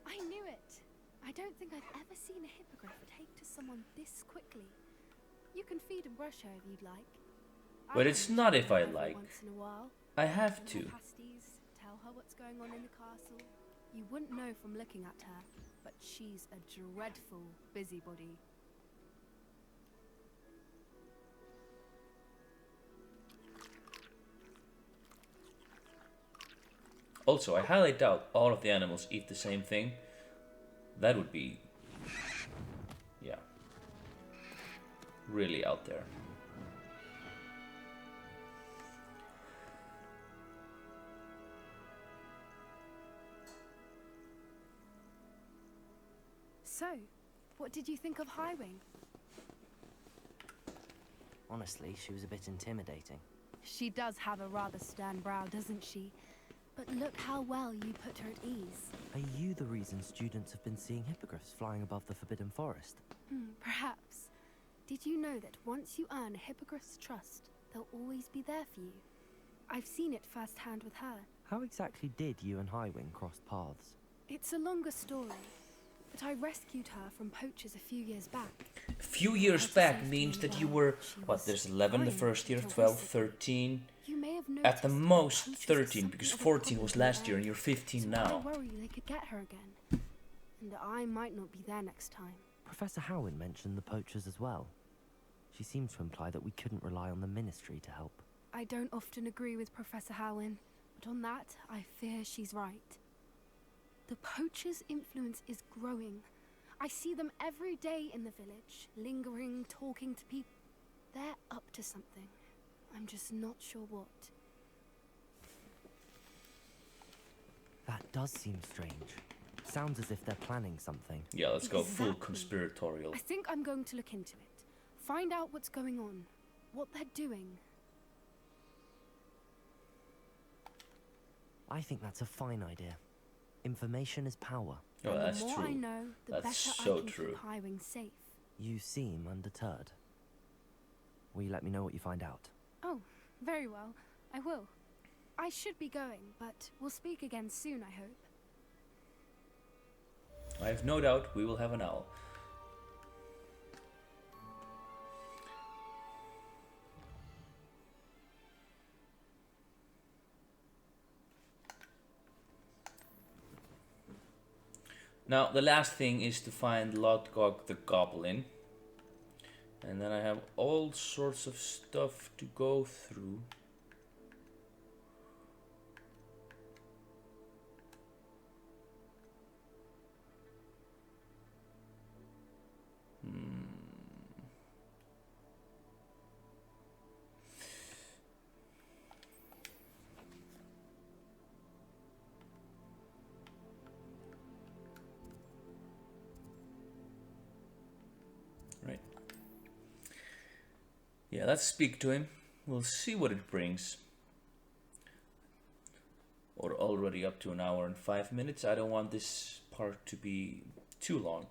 I knew it. I don't think I've ever seen a hippogriff take to someone this quickly. You can feed and brush her if you'd like. But it's not if I like. Once in a while. I have Give to. her pasties, tell her what's going on in the castle. You wouldn't know from looking at her, but she's a dreadful busybody. Also, I highly doubt all of the animals eat the same thing. That would be, yeah, really out there. So, what did you think of Highwing? Honestly, she was a bit intimidating. She does have a rather stern brow, doesn't she? But look how well you put her at ease. Are you the reason students have been seeing hippogriffs flying above the Forbidden Forest? Perhaps. Did you know that once you earn a hippogriff's trust, they'll always be there for you? I've seen it firsthand with her. How exactly did you and Highwing cross paths? It's a longer story, but I rescued her from poachers a few years back. A few years back means that you were, what, there's 11 the first year, 12, 13. You may have At the noticed most poachers 13, are because something of a 14 was problem last year and there. you're 15 So now. I worry they could get her again. And I might not be there next time. Professor Howin mentioned the poachers as well. She seemed to imply that we couldn't rely on the Ministry to help. I don't often agree with Professor Howin, but on that, I fear she's right. The poachers' influence is growing. I see them every day in the village, lingering, talking to people. They're up to something. I'm just not sure what. That does seem strange. Sounds as if they're planning something. Yeah, let's go full Exactly. conspiratorial. I think I'm going to look into it. Find out what's going on, what they're doing. I think that's a fine idea. Information is power. Oh, And that's the more true. I know, the That's better so I can true. keep Highwing safe. You seem undeterred. Will you let me know what you find out? Oh, very well. I will. I should be going, but we'll speak again soon, I hope. I have no doubt we will have an owl. Now, the last thing is to find Lodgog the Goblin. And then I have all sorts of stuff to go through. Right. Yeah, let's speak to him. We'll see what it brings. Or already up to an hour and 5 minutes. I don't want this part to be too long.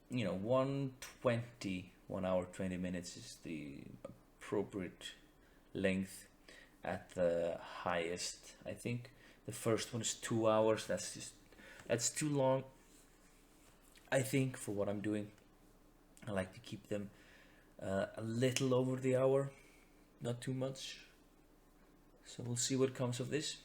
You know, 1:20, 1 hour 20 minutes is the appropriate length at the highest. I think the first one is 2 hours. That's too long. I think for what I'm doing, I like to keep them a little over the hour, not too much. So we'll see what comes of this.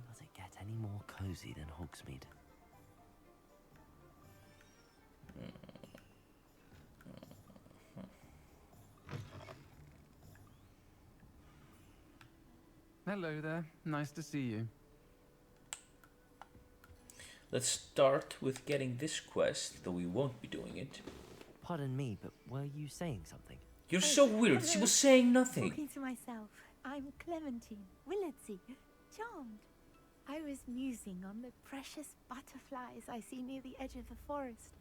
Does it get any more cozy than Hogsmeade? Hello there. Nice to see you. Let's start with getting this quest, though we won't be doing it. Pardon me, but were you saying something? You're so weird. She was saying nothing. Talking to myself. I'm Clementine, Willardsey, charmed. I was musing on the precious butterflies I see near the edge of the forest.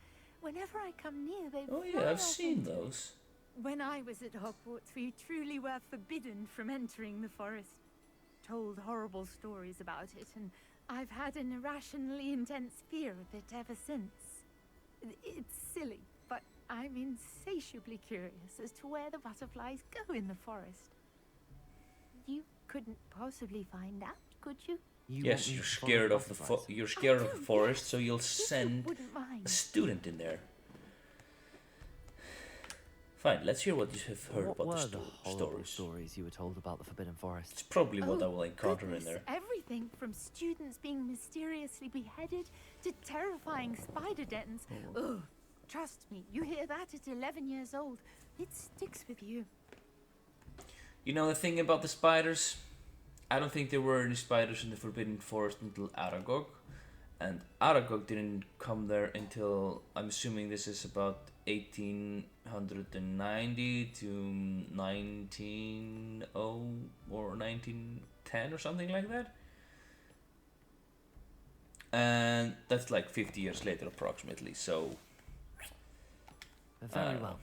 Whenever I come near, they Oh fly yeah, I've off seen into- those. When I was at Hogwarts, we truly were forbidden from entering the forest. Told horrible stories about it, and I've had an irrationally intense fear of it ever since. It's silly, but I'm insatiably curious as to where the butterflies go in the forest. You couldn't possibly find out, could you? You Yes, want me you're to follow scared of the butterflies? you're scared of the do, forest, yes. so you'll If you send wouldn't mind. a student in there. Fine, let's hear what you have heard What about were the the horrible stories you were told about the Forbidden Forest? It's probably what I Oh, will encounter in goodness, there. Everything from students being mysteriously beheaded to terrifying spider dens. Ugh, trust me, you hear that at 11 years old, it sticks with you. You know the thing about the spiders? I don't think there were any spiders in the Forbidden Forest until Aragog. And Aragog didn't come there until, I'm assuming this is about 1890 to 1900 or 1910 or something like that. And that's like 50 years later approximately, so... Very well.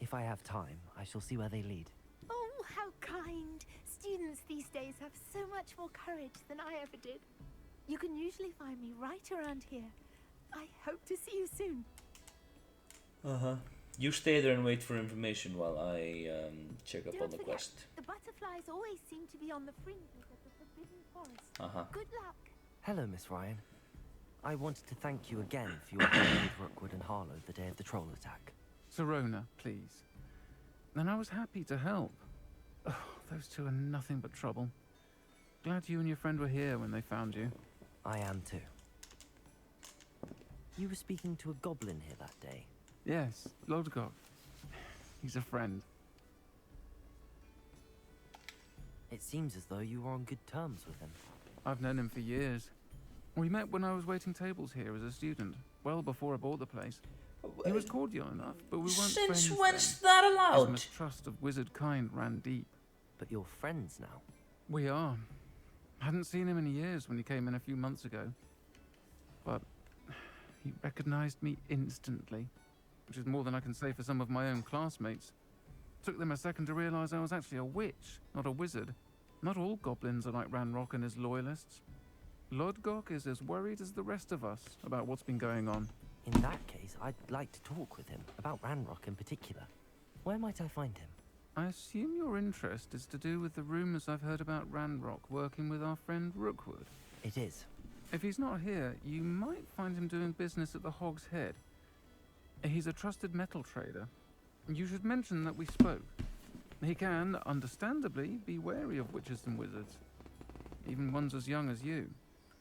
If I have time, I shall see where they lead. Oh, how kind. Students these days have so much more courage than I ever did. You can usually find me right around here. I hope to see you soon. Uh-huh. You stay there and wait for information while I check up on Don't the forget, quest. the butterflies always seem to be on the fringes of the Forbidden Forest. Uh-huh. Good luck. Hello, Miss Ryan. I wanted to thank you again for your help with Rookwood and Harlow the day of the troll attack. Serona, please. And I was happy to help. Oh, those two are nothing but trouble. Glad you and your friend were here when they found you. I am too. You were speaking to a goblin here that day. Yes, Lodgok. He's a friend. It seems as though you were on good terms with him. I've known him for years. We met when I was waiting tables here as a student, well before I bought the place. He was cordial enough, but we weren't friends Since when's then. that His allowed? mistrust of wizard kind ran deep. But you're friends now. We are. Hadn't seen him in years when he came in a few months ago. But he recognized me instantly, which is more than I can say for some of my own classmates. Took them a second to realize I was actually a witch, not a wizard. Not all goblins are like Ranrock and his loyalists. Lodgok is as worried as the rest of us about what's been going on. In that case, I'd like to talk with him, about Ranrock in particular. Where might I find him? I assume your interest is to do with the rumors I've heard about Ranrock working with our friend Rookwood. It is. If he's not here, you might find him doing business at the Hog's Head. He's a trusted metal trader. You should mention that we spoke. He can, understandably, be wary of witches and wizards, even ones as young as you.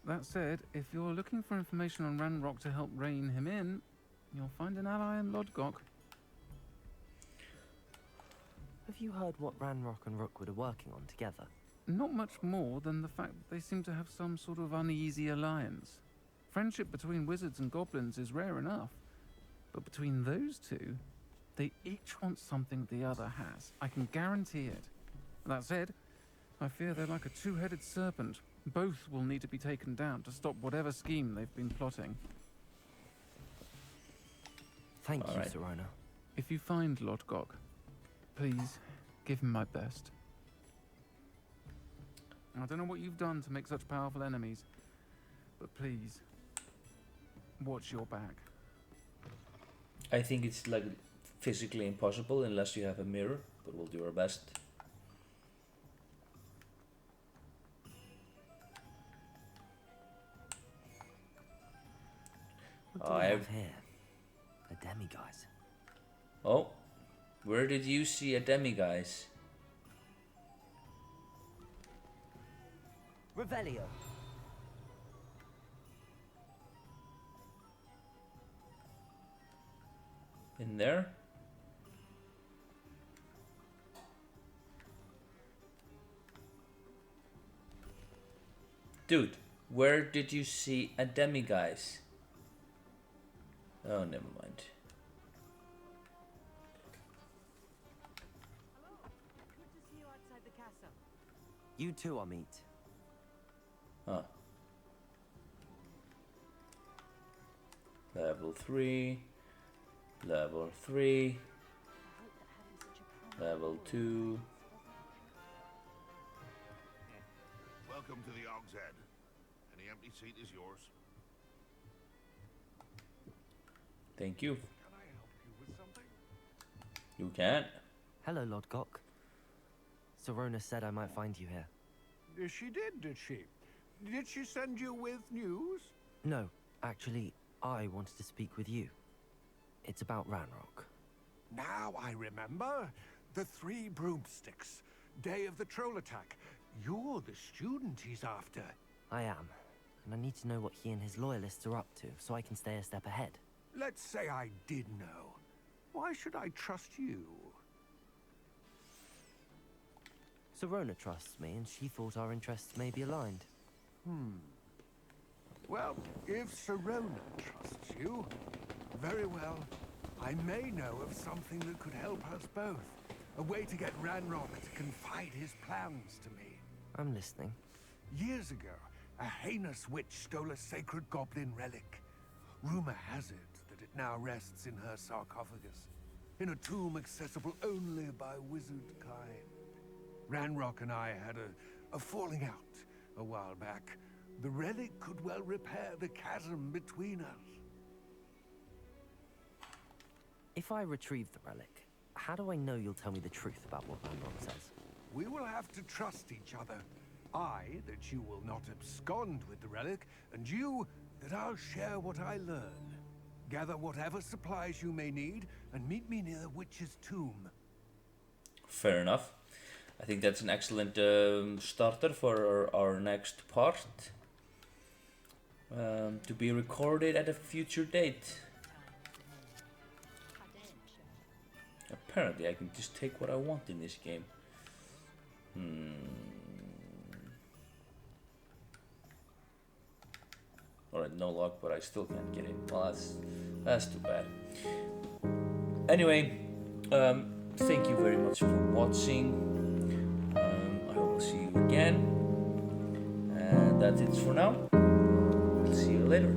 That said, if you're looking for information on Ranrock to help rein him in, you'll find an ally in Lodgok. Have you heard what Ranrock and Rookwood are working on together? Not much more than the fact that they seem to have some sort of uneasy alliance. Friendship between wizards and goblins is rare enough, but between those two, they each want something the other has. I can guarantee it. That said, I fear they're like a two-headed serpent. Both will need to be taken down to stop whatever scheme they've been plotting. Thank you, Alright. Serona. If you find Lodgok, please give him my best. I don't know what you've done to make such powerful enemies, but please, watch your back. I think it's like physically impossible unless you have a mirror, but we'll do our best. What do Oh, we I have have- here? A demiguise. Oh, where did you see a demiguise? Revelio. In there? Dude, where did you see a demiguise? Oh, never mind. Hello. Good to see you outside the castle. You too, Amit. Huh. Level 3. Level 3. Level 2. Welcome to the Og's Head. Any empty seat is yours. Thank you. Can I help you with something? You can. Hello, Lord Gok. Sorona said I might find you here. She did she? Did she send you with news? No, actually, I wanted to speak with you. It's about Ranrock. Now I remember. The 3 broomsticks. Day of the troll attack. You're the student he's after. I am, and I need to know what he and his loyalists are up to, so I can stay a step ahead. Let's say I did know. Why should I trust you? Sorona trusts me, and she thought our interests may be aligned. Well, if Sorona trusts you, very well. I may know of something that could help us both. A way to get Ranrock to confide his plans to me. I'm listening. Years ago, a heinous witch stole a sacred goblin relic. Rumor has it that it now rests in her sarcophagus, in a tomb accessible only by wizard kind. Ranrock and I had a falling out a while back. The relic could well repair the chasm between us. If I retrieve the relic, how do I know you'll tell me the truth about what Ranrock says? We will have to trust each other. I, that you will not abscond with the relic, and you, that I'll share what I learn. Gather whatever supplies you may need, and meet me near the witch's tomb. Fair enough. I think that's an excellent starter for our next part. To be recorded at a future date. Apparently I can just take what I want in this game. Alright, no luck, but I still can't get it. Well, that's too bad. Anyway, thank you very much for watching. I hope I'll see you again. And that's it for now. See you later.